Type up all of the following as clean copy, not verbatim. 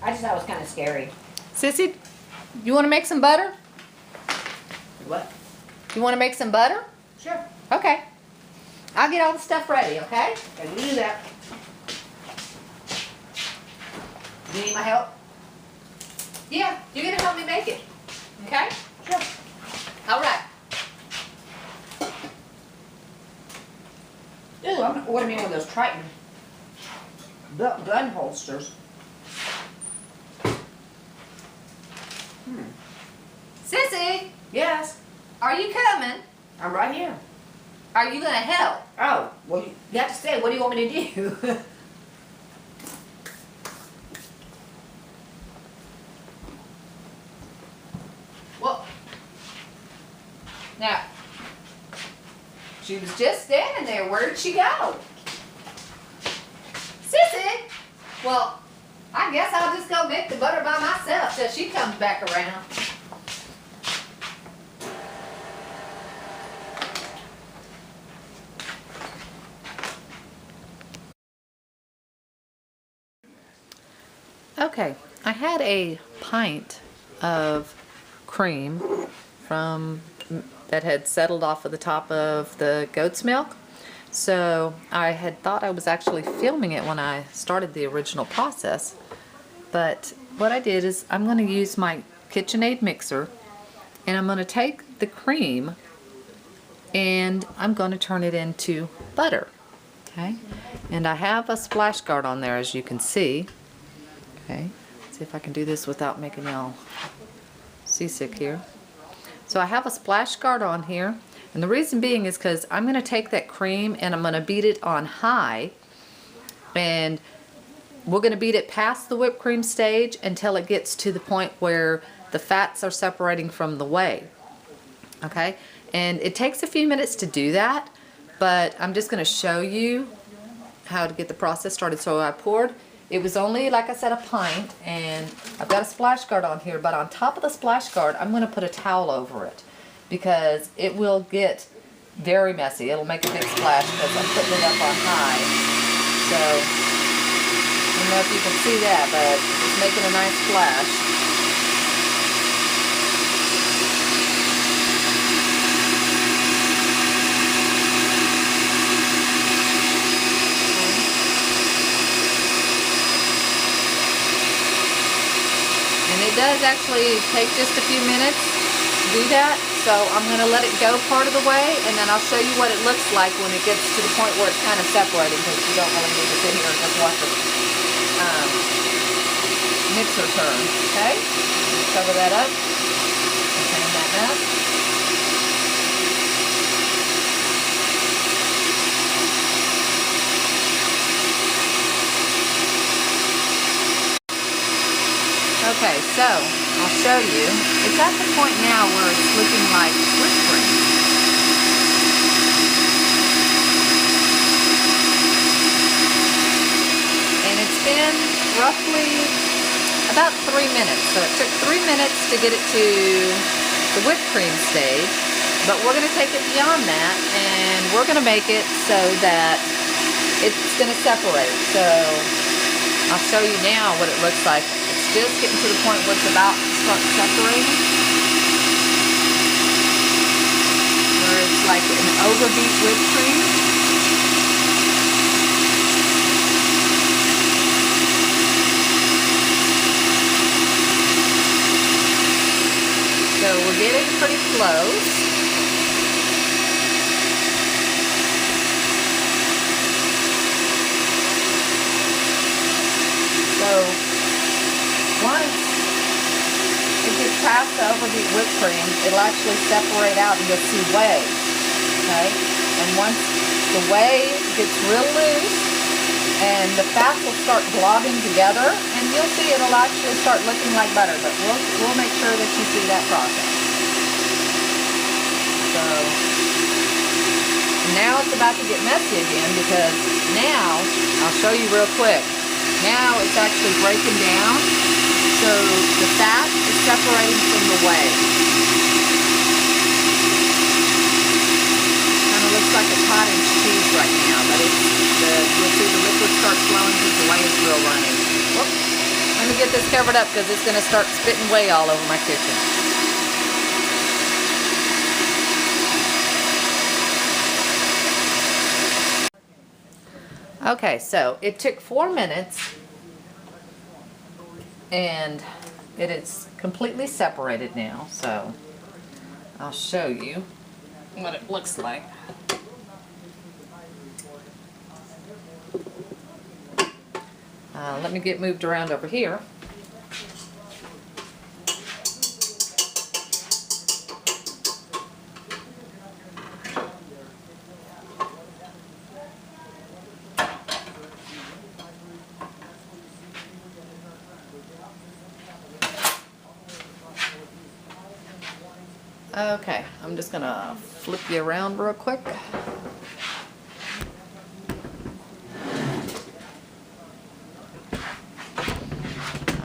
I just thought it was kind of scary. Sissy, you want to make some butter? What? You want to make some butter? Sure. Okay. I'll get all the stuff ready, okay? Okay, you do that. Do you need my help? Yeah, you're going to help me make it. Okay? Sure. All right. Ooh, I'm gonna order me one of those Triton gun holsters. Sissy, Yes, are you coming? I'm right here. Are you going to help? Oh, well, you have to say, what do you want me to do? Well, now, she was just standing there. Where did she go? Sissy! Well, I guess I'll just go make the butter by myself till she comes back around. Okay, I had a pint of cream that had settled off of the top of the goat's milk. So I had thought I was actually filming it when I started the original process. But what I did is I'm going to use my KitchenAid mixer and I'm going to take the cream and I'm going to turn it into butter. Okay, and I have a splash guard on there, as you can see. Okay, see if I can do this without making y'all seasick here. So I have a splash guard on here, and the reason being is because I'm going to take that cream and I'm going to beat it on high, and we're going to beat it past the whipped cream stage until it gets to the point where the fats are separating from the whey. Okay, and it takes a few minutes to do that, but I'm just going to show you how to get the process started. So I poured, it was only, like I said, a pint, and I've got a splash guard on here, but on top of the splash guard I'm going to put a towel over it because it will get very messy. It'll make a big splash because I'm putting it up on high. So I don't know if you can see that, but it's making a nice splash. It does actually take just a few minutes to do that, so I'm going to let it go part of the way, and then I'll show you what it looks like when it gets to the point where it's kind of separating, because you don't really need to sit here and just watch the mixer turn. Okay, cover that up and turn that up. Okay, so I'll show you. It's at the point now where it's looking like whipped cream. And it's been roughly about 3 minutes. So it took 3 minutes to get it to the whipped cream stage. But we're going to take it beyond that, and we're going to make it so that it's going to separate. So I'll show you now what it looks like. Just getting to the point where it's about to start separating, where it's like an overbeat whipped cream. So we're getting pretty close. So once it gets past the overbeat whipped cream, it'll actually separate out and you'll see whey. Okay? And once the whey gets real loose and the fats will start globbing together, and you'll see it'll actually start looking like butter, but we'll make sure that you see that process. So now it's about to get messy again, because now, I'll show you real quick, now it's actually breaking down. So the fat is separating from the whey. Kind of looks like a cottage cheese right now, but you'll see the liquid start flowing because the whey is real runny. Whoop. Let me me get this covered up because it's going to start spitting whey all over my kitchen. Okay, so it took 4 minutes and it is completely separated now, so I'll show you what it looks like. Let me get moved around over here. Okay, I'm just gonna flip you around real quick.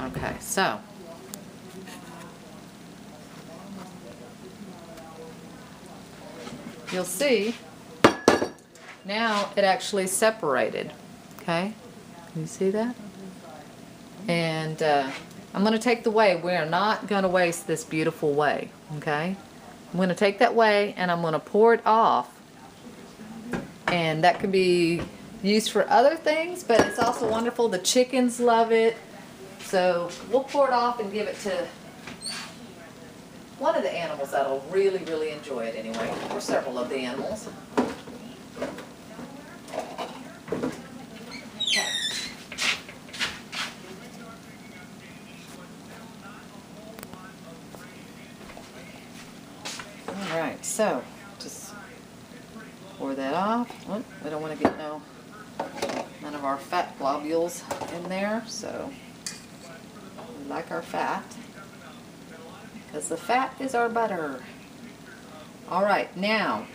Okay, so you'll see now it actually separated. Okay, can you see that? And I'm going to take the whey. We are not going to waste this beautiful whey. Okay, I'm going to take that whey and I'm going to pour it off, and that could be used for other things, but it's also wonderful. The chickens love it. So we'll pour it off and give it to one of the animals that'll really, really enjoy it anyway, or several of the animals. Okay. All right, so just pour that off. Oh, we don't want to get none of our fat globules in there, so we like our fat, because the fat is our butter. All right, now,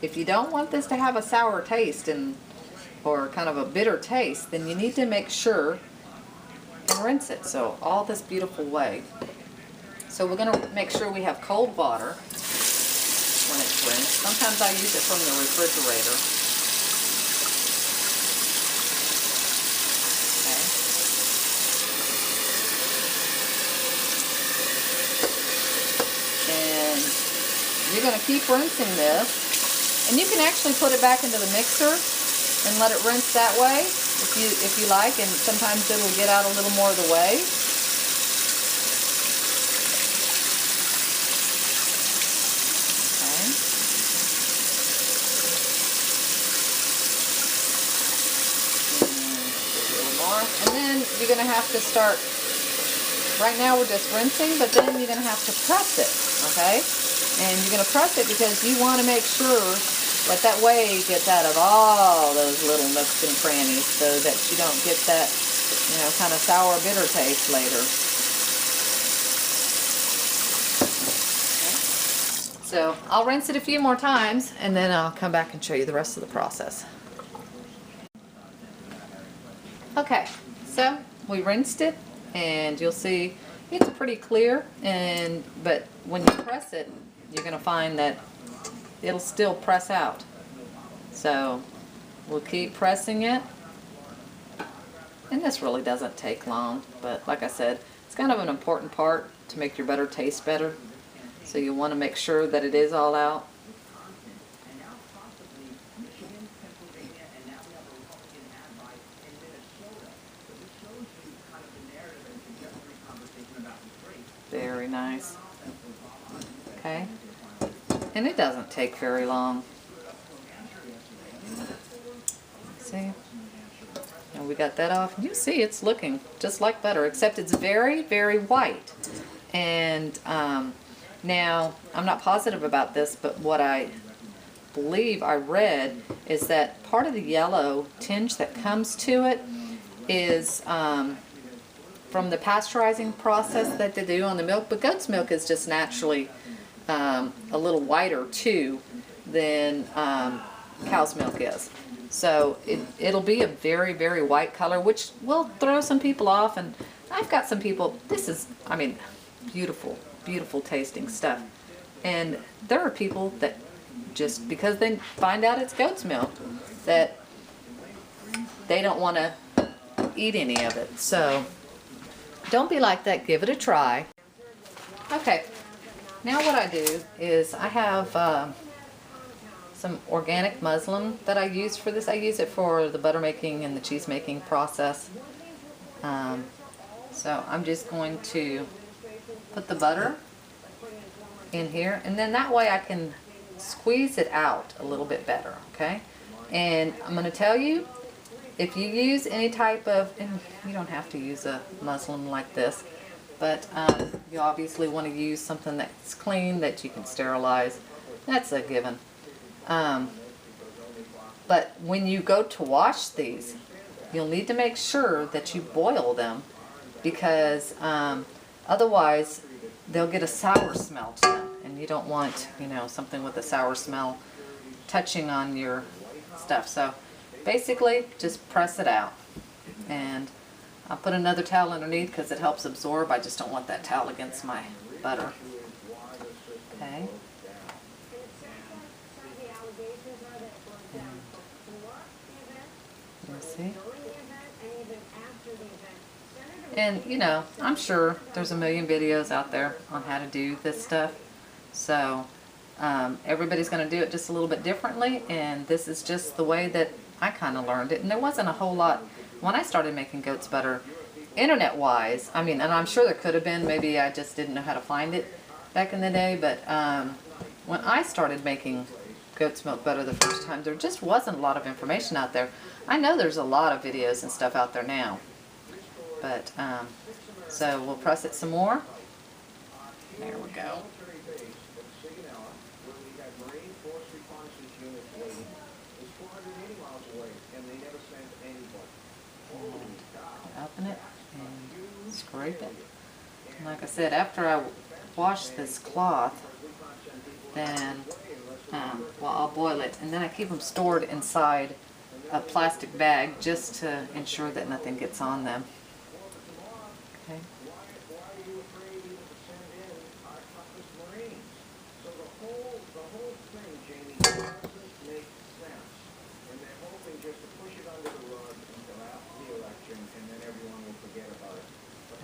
if you don't want this to have a sour taste or kind of a bitter taste, then you need to make sure and rinse it. So all this beautiful whey. So we're going to make sure we have cold water when it's rinsed. Sometimes I use it from the refrigerator. You're going to keep rinsing this, and you can actually put it back into the mixer and let it rinse that way if you like, and sometimes it'll get out a little more of the whey. Okay. And a little more, and then you're going to have to start. Right now we're just rinsing, but then you're going to have to press it. Okay. And you're going to press it because you want to make sure that that whey gets out of all those little nooks and crannies, so that you don't get that, kind of sour, bitter taste later. Okay. So I'll rinse it a few more times, and then I'll come back and show you the rest of the process. Okay, so we rinsed it, and you'll see it's pretty clear, but when you press it, you're going to find that it'll still press out. So we'll keep pressing it. And this really doesn't take long, but like I said, it's kind of an important part to make your butter taste better. So you want to make sure that it is all out. Very nice. Okay. And it doesn't take very long. See? And we got that off. You see it's looking just like butter, except it's very, very white. And now, I'm not positive about this, but what I believe I read is that part of the yellow tinge that comes to it is from the pasteurizing process that they do on the milk. But goat's milk is just naturally a little whiter too than cow's milk is. So it'll be a very, very white color, which will throw some people off. And I've got some people, this is, I mean, beautiful, beautiful tasting stuff. And there are people that just because they find out it's goat's milk, that they don't want to eat any of it. So don't be like that. Give it a try. Okay, now what I do is I have some organic muslin that I use for this. I use it for the butter making and the cheese making process. So I'm just going to put the butter in here, and then that way I can squeeze it out a little bit better, okay? And I'm going to tell you, if you use any type of, and you don't have to use a muslin like this, but you obviously want to use something that's clean, that you can sterilize. That's a given. But when you go to wash these, you'll need to make sure that you boil them, because otherwise they'll get a sour smell to them, and you don't want, you know, something with a sour smell touching on your stuff. So basically just press it out, and I'll put another towel underneath because it helps absorb. I just don't want that towel against my butter. Okay. You see? And you know, I'm sure there's a million videos out there on how to do this stuff. So everybody's going to do it just a little bit differently, and this is just the way that I kind of learned it. And there wasn't a whole lot when I started making goat's butter, internet-wise. I mean, and I'm sure there could have been. Maybe I just didn't know how to find it back in the day. But when I started making goat's milk butter the first time, there just wasn't a lot of information out there. I know there's a lot of videos and stuff out there now. But, so we'll press it some more. There we go. And open it and scrape it. And like I said, after I wash this cloth, then, well, I'll boil it. And then I keep them stored inside a plastic bag just to ensure that nothing gets on them. Okay.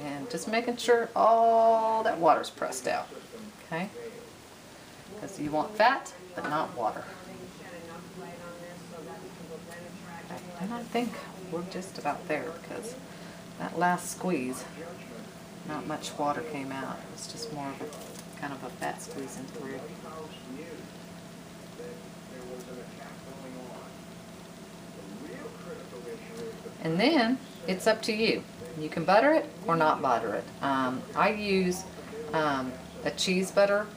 And just making sure all that water's pressed out. Okay? Because you want fat, but not water. Okay. And I think we're just about there, because that last squeeze, not much water came out. It was just more of a kind of a fat squeezing through. And then it's up to you. You can butter it or not butter it. I use a cheese butter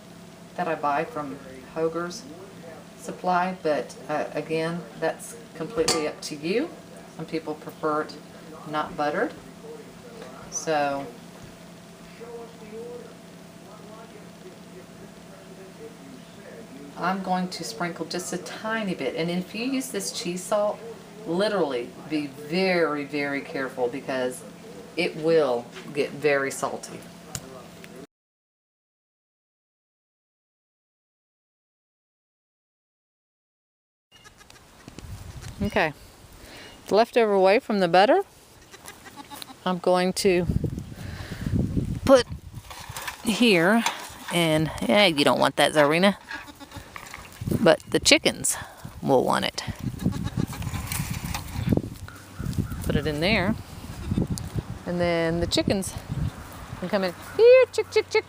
that I buy from Hoger's Supply, but again, that's completely up to you. Some people prefer it not buttered. So I'm going to sprinkle just a tiny bit. And if you use this cheese salt, literally be very, very careful, because it will get very salty. Okay, the leftover whey from the butter, I'm going to put here, and yeah, you don't want that, Zarina, but the chickens will want it. Put it in there, and then the chickens can come in. Here, chick, chick, chick.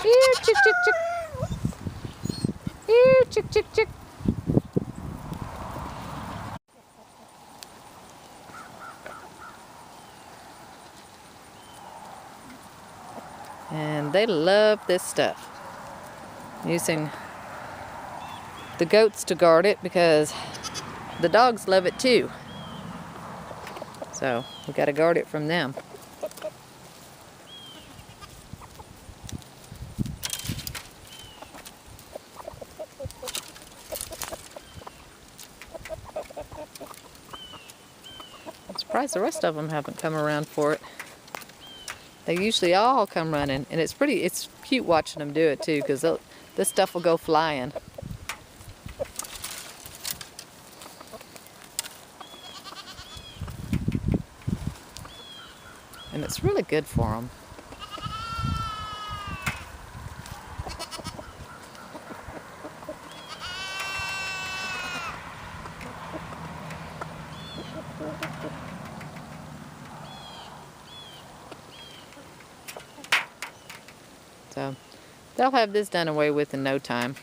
Here, chick, chick, chick. Here, chick, chick, chick. And they love this stuff. Using the goats to guard it, because the dogs love it too. So we got to guard it from them. I'm surprised the rest of them haven't come around for it. They usually all come running, and it's cute watching them do it too, because this stuff will go flying. And it's really good for them. So they'll have this done away with in no time.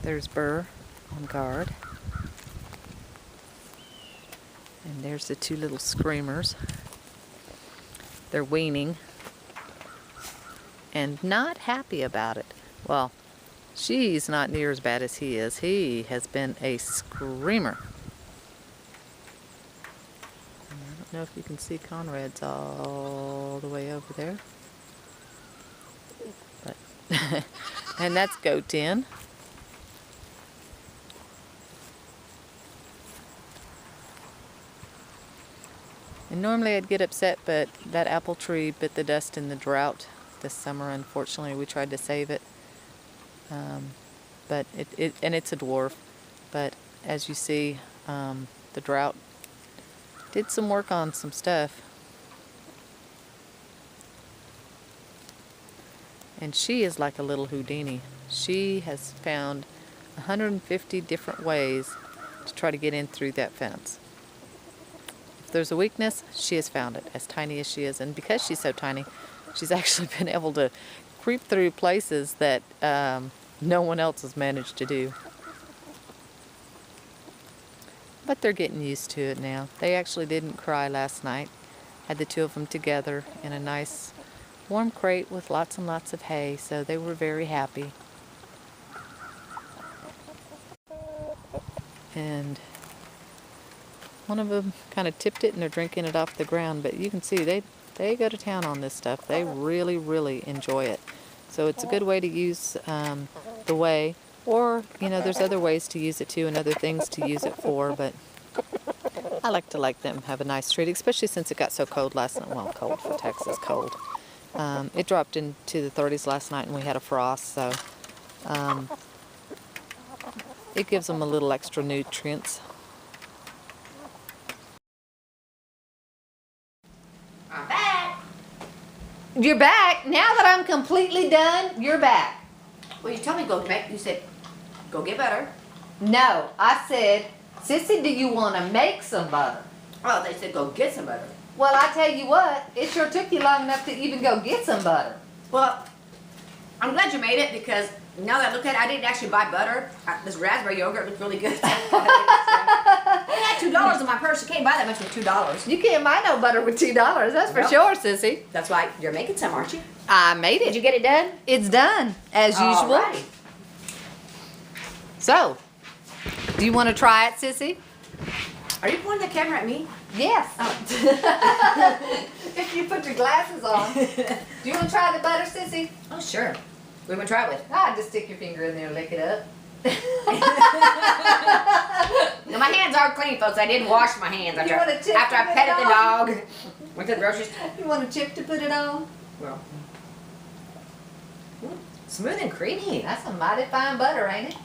There's Burr on guard. And there's the two little screamers. They're weaning and not happy about it. Well, she's not near as bad as he is. He has been a screamer. And I don't know if you can see Conrad's all the way over there. But and that's Goat 10. And normally I'd get upset, but that apple tree bit the dust in the drought this summer. Unfortunately, we tried to save it. But and it's a dwarf. But as you see, the drought did some work on some stuff. And she is like a little Houdini. She has found 150 different ways to try to get in through that fence. If there's a weakness, she has found it, as tiny as she is. And because she's so tiny, she's actually been able to creep through places that no one else has managed to do. But they're getting used to it now. They actually didn't cry last night. Had the two of them together in a nice warm crate with lots and lots of hay, so they were very happy. And one of them kind of tipped it and they're drinking it off the ground, but you can see they go to town on this stuff. They really, really enjoy it. So it's a good way to use the whey, or, you know, there's other ways to use it too and other things to use it for, but I like to let them have a nice treat, especially since it got so cold last night. Well, cold for Texas, cold. It dropped into the 30s last night and we had a frost, so it gives them a little extra nutrients. I'm back. You're back. Now that I'm completely done, you're back. Well, you told me you said, go get butter. No, I said, Sissy, do you want to make some butter? Oh, they said go get some butter. Well, I tell you what, it sure took you long enough to even go get some butter. Well, I'm glad you made it, because now that I look at it, I didn't actually buy butter. This raspberry yogurt looked really good. I had $2 in my purse. You can't buy that much with $2. You can't buy no butter with $2, that's for Nope. sure, Sissy. That's why you're making some, aren't you? I made it. Did you get it done? It's done, as usual. Alrighty. So, do you want to try it, Sissy? Are you pointing the camera at me? Yes. Oh. If you put your glasses on. Do you want to try the butter, Sissy? Oh, sure. We want to try it with. Ah, just stick your finger in there and lick it up. Now, my hands are clean, folks. I did wash my hands You want a tip after to I put petted it the on? dog. Went to the grocery store. You want a chip to put it on? Well, smooth and creamy. That's some mighty fine butter, ain't it?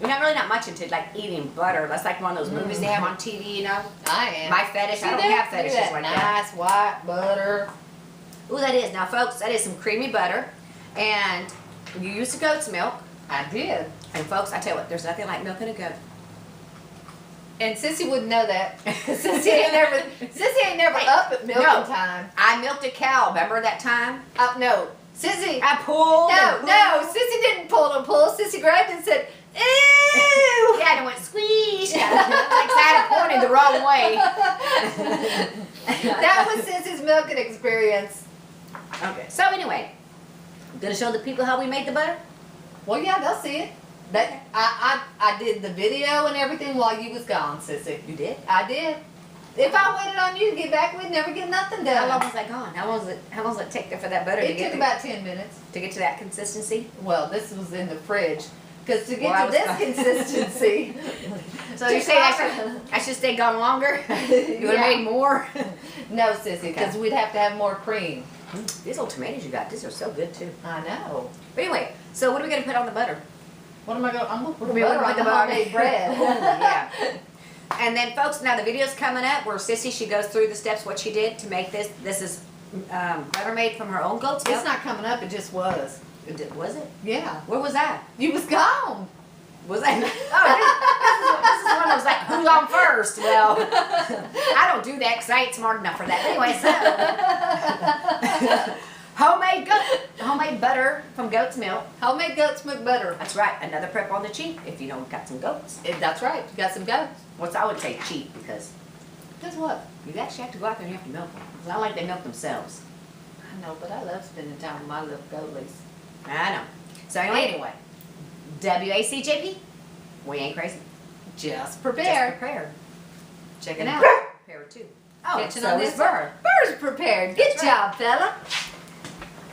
We're not really not much into like eating butter. That's like one of those movies they have on TV, you know. I am. My fetish. I don't have fetishes like that. Nice white butter. Ooh, that is. Now, folks, that is some creamy butter. And you use the goat's milk. I did. And, folks, I tell you what, there's nothing like milking a goat. And Sissy wouldn't know that. Sissy ain't never up at milking time. I milked a cow. Remember that time? No. Sissy. I pulled. No. Sissy didn't pull and pull. Sissy grabbed it and said, ew. Yeah, and it went squeeze. Like I had it pointed the wrong way. That was Sissy's milking experience. Okay. So anyway, I'm gonna show the people how we made the butter. Well, yeah, they'll see it. I did the video and everything while you was gone, Sissy. You did? I did. If I waited on you to get back, we'd never get nothing done. How long was I gone? How long does it take for that butter to It get took about 10 minutes. to get to that consistency? Well, this was in the fridge. Because to get Well, I to was this gone. consistency. So you say I should stay gone longer? You would have Yeah. made more? No, Sissy, because we'd have to have more cream. These little tomatoes you got, these are so good too. I know. But anyway, so what are we gonna put on the butter? What am I going? I'm gonna put We butter would on put the homemade bread. Yeah. And then, folks, now the video's coming up where Sissy, she goes through the steps what she did to make this. This is butter made from her own goat's milk. It's not coming up. It just was. Was it? Yeah. Where was that? You was gone. Was that? Oh, this is one that was like, who's on first? Well, I don't do that because I ain't smart enough for that. But anyway, so homemade butter from goat's milk. Homemade goat's milk butter. That's right. Another prep on the cheap if you don't got some goats. That's right. You got some goats. What's I would say cheap because Guess what? you actually have to go out there and you have to milk them. It's not like they milk themselves. I know, but I love spending time with my little goatlies. I know. So anyway, WACJP, we ain't crazy. Just prepared. Just prepared. Check it And out. prepared too. Oh, Catching so on is this Burr. Burr's prepared. Good That's job, fella.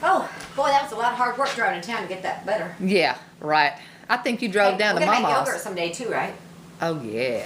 Oh, boy, that was a lot of hard work driving to town to get that butter. Yeah, right. I think you drove down We're to gonna make Mama's. yogurt someday too, right? Oh yeah.